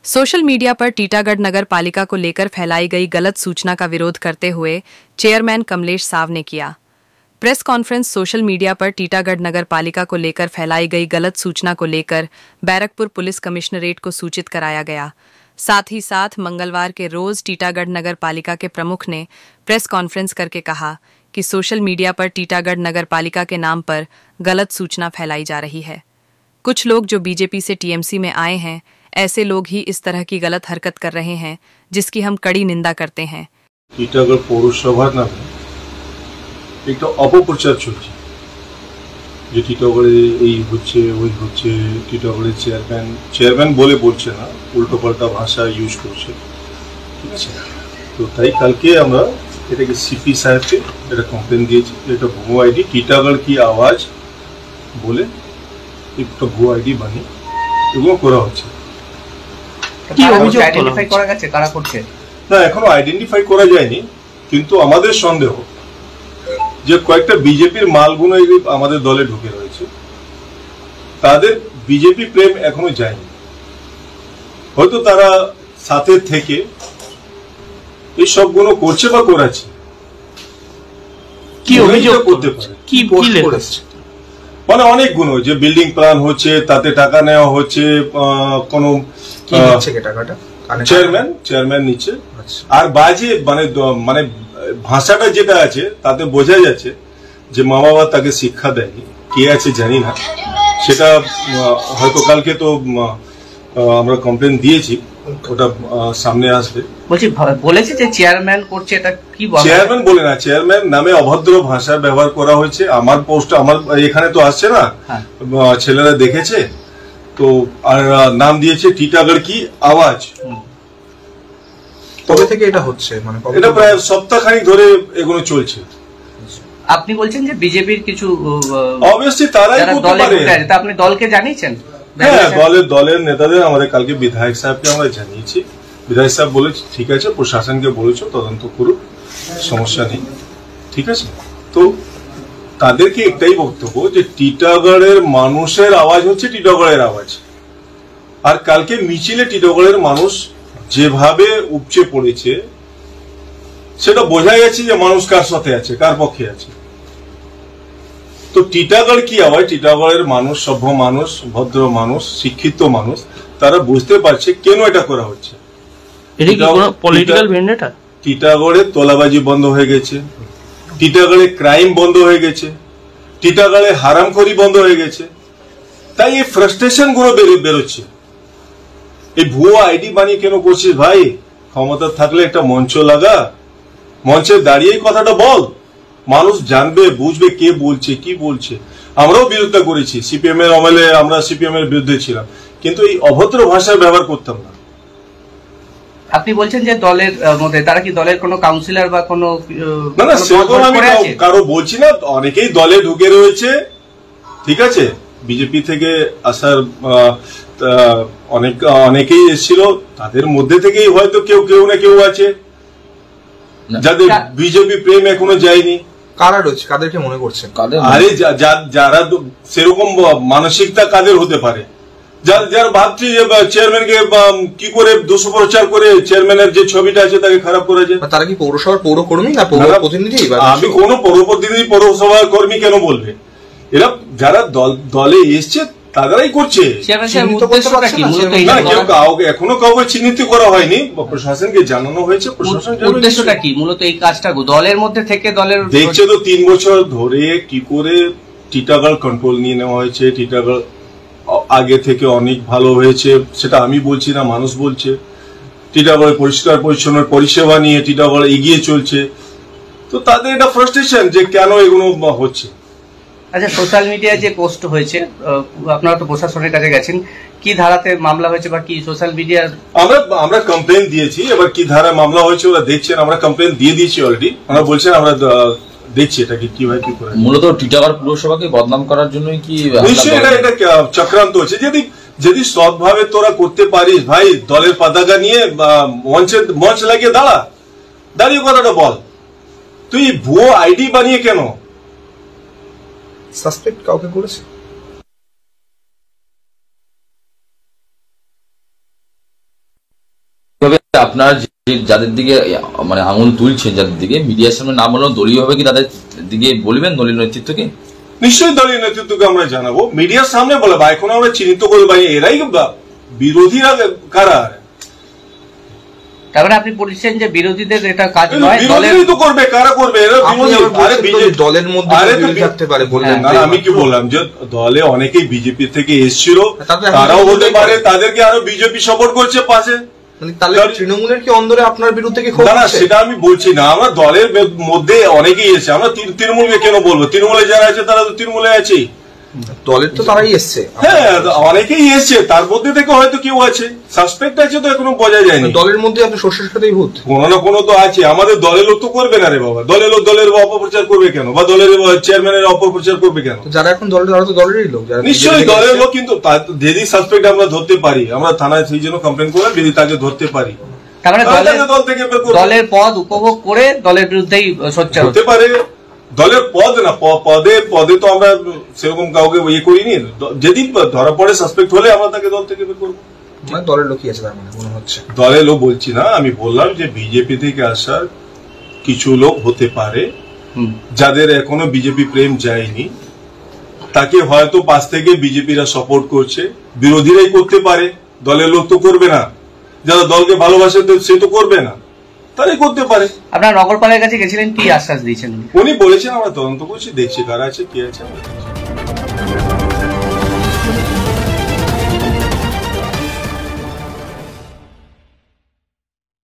Social media पर टीटागढ़ नगर पालिका को लेकर फैलाई गई गलत सूचना का विरोध करते हुए चेयरमैन कमलेश साव ने किया प्रेस कॉन्फ्रेंस। सोशल मीडिया पर टीटागढ़ नगर पालिका को लेकर फैलाई गई गलत सूचना को लेकर बैरकपुर पुलिस कमिश्नरेट को सूचित कराया गया। साथ ही साथ मंगलवार के रोज टीटागढ़ नगर पालिका के प्रमुख ने प्रेस कॉन्फ्रेंस करके कहा कि सोशल मीडिया पर टीटागढ़ नगर पालिका के नाम पर गलत सूचना फैलाई जा रही है। कुछ लोग जो बीजेपी से टीएमसी में आए हैं, ऐसे लोग ही इस तरह की गलत हरकत कर रहे हैं, जिसकी हम कड़ी निंदा करते हैं। टीटागढ़ पौरसभार नामे एक अपप्रचार चलছে যে টিটাগড়ে এই হচ্ছে ওই হচ্ছে। টিটাগড়ের চেয়ারম্যান বলে বলছে না, উল্টো পাল্টা ভাষা ইউজ করছে, ঠিক আছে। তো তাই কালকে আমরা এটাকে সিপি সাহেবকে এটা কমপ্লেন দিয়েছি। এটা ভুয়ো আইডি, টিটাগড় কি আওয়াজ বলে একটা ভুয়ো আইডি বানিয়ে এগুলো করা হচ্ছে। কি অভিযোগ আইডেন্টিফাই করা গেছে কারা করছে? না, এখনো আইডেন্টিফাই করা যায়নি, কিন্তু আমাদের সন্দেহ যে কয়েকটা বিজেপির মালগুলো আমাদের দলে ঢুকে রয়েছে, তাদের বিজেপি প্রেম এখনো যায়নি। হয়তো তারা সাথে থেকে এই সবগুলো করছে বা করাচ্ছে। কি অভিযোগ করতে পারে? কি করেছে মানে অনেক গুলো, যে বিল্ডিং প্ল্যান হচ্ছে, তাতে টাকা নেওয়া হচ্ছে, কোনো চেয়ারম্যান নিচ্ছে। আর বাজে মানে ভাষাটা যেটা আছে তাতে বোঝা যাচ্ছে যে মা বাবা তাকে শিক্ষা দেয়নি। কে আছে জানি না, সেটা হয়তো কালকে তো আমরা কমপ্লেন দিয়েছি, ওটা সামনে আসবে। বলেছে যে চেয়ারম্যান করছে, এটা কি বলে? চেয়ারম্যান বলে না, চেয়ারম্যান নামে অভদ্র ভাষা ব্যবহার করা হয়েছে। আমার পোস্ট আমার এখানে তো আসছে না, ছেলেরা দেখেছে তো। আর নাম দিয়েছে টিটাগড় কি আওয়াজ। কবে থেকে এটা হচ্ছে? মানে এটা প্রায় সপ্তাহখানিক ধরে এগুলো চলছে। আপনি বলছেন যে বিজেপির কিছু অবভিয়াসলি তারাই করতে পারে। তা আপনি দলকে জানিয়েছেন? হ্যাঁ, দলের নেতাদের আমাদের কালকে বিধায়ক সাহেবকে আমরা জানিয়েছি। বিধায়ক সাহেব বলেছে ঠিক আছে, প্রশাসনকে বলেছো তদন্ত করুক, সমস্যা নেই, ঠিক আছে। তো তাদেরকে একটাই বক্তব্য যে টিটাগড়ের মানুষের আওয়াজ হচ্ছে টিটাগড়ের আওয়াজ। আর কালকে মিছিলে টিটাগড়ের মানুষ যেভাবে উপচে পড়েছে, সেটা বোঝা গেছে যে মানুষ কার সাথে আছে, কার পক্ষে আছে। তো টিটাগড় কি আওয়াজ, টিটাগড়ের মানুষ সভ্য মানুষ, ভদ্র মানুষ, শিক্ষিত মানুষ, তারা বুঝতে পারছে কেন এটা করা হচ্ছে। টিটাগড়ে তোলাবাজি বন্ধ হয়ে গেছে, টিটাগড়ে ক্রাইম বন্ধ হয়ে গেছে, টিটাগড়ে হারামখোরি বন্ধ হয়ে গেছে। তাই এই ফ্রাস্ট্রেশন গুলো বেরোচ্ছে। এই ভুয়ো আইডি বানিয়ে কেন করছিস ভাই? ক্ষমতা থাকলে একটা মঞ্চ লাগা, মঞ্চে দাঁড়িয়ে কথাটা বল, মানুষ জানবে, বুঝবে কে বলছে, কি বলছে। আমরাও বিরোধিতা করেছি, সিপিএম এর আমলে আমরা সিপিএম এর বিরুদ্ধে ছিলাম, কিন্তু এই অভদ্র ভাষা ব্যবহার করতাম না। আপনি বলছেন যে দলের মধ্যে তারা কি দলের কোনো কাউন্সিলর বা কোনো? না, সেরকম আমি কারো বলছি না। অনেকেই দলে ঢুকে রয়েছে, ঠিক আছে। বিজেপি থেকে আসার অনেকেই এসেছিল, তাদের মধ্যে থেকেই হয়তো কেউ না কেউ আছে যাদের বিজেপি প্রেম এখনো যায়নি। কারা রয়েছে, কাদেরকে মনে করছেন? আরে যারা সেরকম মানসিকতা কাদের হতে পারে, যারা ভাবছি যে চেয়ারম্যানকে কি করে দুষ্প্রচার করে চেয়ারম্যানের যে ছবিটা আছে তাকে খারাপ করা যায়। তারা কি পৌরসভার পৌরকর্মী না পৌর প্রতিনিধি? আমি কোনো পৌরপ্রতিনিধি পৌরসভার কর্মী কেন বলবে? এরা যারা দলে এসছে তারাই করছে। এখনো কাউকে চিহ্নিত করা হয়নি, প্রশাসনকে জানানো হয়েছে। উদ্দেশ্যটা কি মূলত এই কাজটা দলের মধ্যে থেকে দলের দেখছে তো 3 বছর ধরে কি করে টিটাগড় কন্ট্রোল নিয়ে নেওয়া হয়েছে। টিটাগড় আগে থেকে অনেক ভালো হয়েছে, সেটা আমি বলছি না, মানুষ বলছে। টিটাগড়ে পরিষ্কার পরিচ্ছন্ন পরিষেবা নিয়ে টিটাগড় এগিয়ে চলছে। তো তাদের এটা ফ্রাস্ট্রেশন যে কেন এগুলো হচ্ছে। আচ্ছা, সোশ্যাল মিডিয়ায় যে পোস্ট হয়েছে, আপনারা তো প্রশাসনের কাছে গেছেন, কি ধারাতে মামলা হয়েছে বা কি সোশ্যাল মিডিয়া? আমরা কমপ্লেন দিয়েছি, এবার কি ধারা মামলা হয়েছে ওরা দেখছেন। আমরা কমপ্লেন দিয়ে দিয়েছি অলরেডি, আমরা বলছেন আমরা দেখছি এটাকে কিভাবে কি করে। মূলত টিটাগড় পুরসভাকে বদনাম করার জন্যই কি নিশ্চয়ই এটা চক্রান্ত হচ্ছে। যদি সৎভাবে তোরা করতে পারিস ভাই, দলের পতাকা নিয়ে মঞ্চ লাগিয়ে দাঁড়িয়ে কথাটা বল। তুই ভুয়ো আইডি বানিয়ে কেন? সাসপেক্ট কাউকে করেছে? আপনারা যাদের দিকে মানে আঙুল তুলছেন, যাদের দিকে মিডিয়ার সামনে নাম বললেও দলীয়ভাবে কি তাদের দিকে বলবেন, দলীয় নেতৃত্বকে? নিশ্চয়ই দলীয় নেতৃত্বকে আমরা জানাবো, মিডিয়ার সামনে বলে বা এখন আমরা চিহ্নিত করবো ভাই এরাই বিরোধীরা কারা। তার মানে আপনি বলছেন যে বিরোধীদের এটা কাজ নয়, বিরোধী তো করবে, কারা করবে? এরা দলের মধ্যে থাকতে পারে বললেন। আমি কি বললাম যে দলে অনেকেই বিজেপি থেকে এসেছিল, তারাও হতে পারে, তাদেরকে আরো বিজেপি সাপোর্ট করছে পাশে। তাহলে তৃণমূলের কি অন্দরে আপনার বিরুদ্ধে কি ক্ষোভ? না, সেটা আমি বলছি না। আমরা দলের মধ্যে অনেকেই এসেছে, আমরা তৃণমূলকে কেন বলবো? তৃণমূলে যারা আছে তারা তো তৃণমূলে আছে, দলের তো তারাই এসছে। হ্যাঁ, অনেকেই এসছে, তার মধ্যে থেকে হয়তো কেউ আছে, সাসপেক্ট আছে, তো এখনো বোঝা যায়নি। দলের মধ্যে আপনি শস্যের সাথেই ভূত, কোনো না কোনো তো আছে। আমাদের দলের লোক তো করবে না রে বাবা, দলের লোক দলের অপপ্রচার করবে কেন, বা দলের চেয়ারম্যানের অপপ্রচার করবে কেন? যারা এখন দলের, তারা তো দলেরই লোক। নিশ্চয়ই দলের লোক, কিন্তু যদি সাসপেক্ট আমরা ধরতে পারি, আমরা থানায় সেই জন্য কমপ্লেন করলাম, যদি তাকে ধরতে পারি, তার মানে দল থেকে দলের পদ উপভোগ করে দলের বিরুদ্ধেই সোচ্চার হতে পারে। দলের পদ না, পদে তো আমরা সেরকম কাউকে ইয়ে করিনি। যেদিন ধরা পড়ে সাসপেক্ট হলে আমরা তাকে দল থেকে বের করবো। দলের লোকই আছে তার মানে মনে হচ্ছে। দলের লোক বলছি না, আমি বললাম যে বিজেপি থেকে আসার কিছু লোক হতে পারে, যাদের এখনো বিজেপি প্রেম যায়নি, তাকে হয়তো পাশ থেকে বিজেপিরা সাপোর্ট করছে। বিরোধীরাই করতে পারে, দলের লোক তো করবে না। যারা দলকে ভালোবাসে সে তো করবে না, তারাই করতে পারে। আপনার নগরপালের কাছে গেছিলেন, কি আশ্বাস দিয়েছেন? উনি বলেছেন আমরা তদন্ত করছি, দেখছি কারা আছে কি আছে।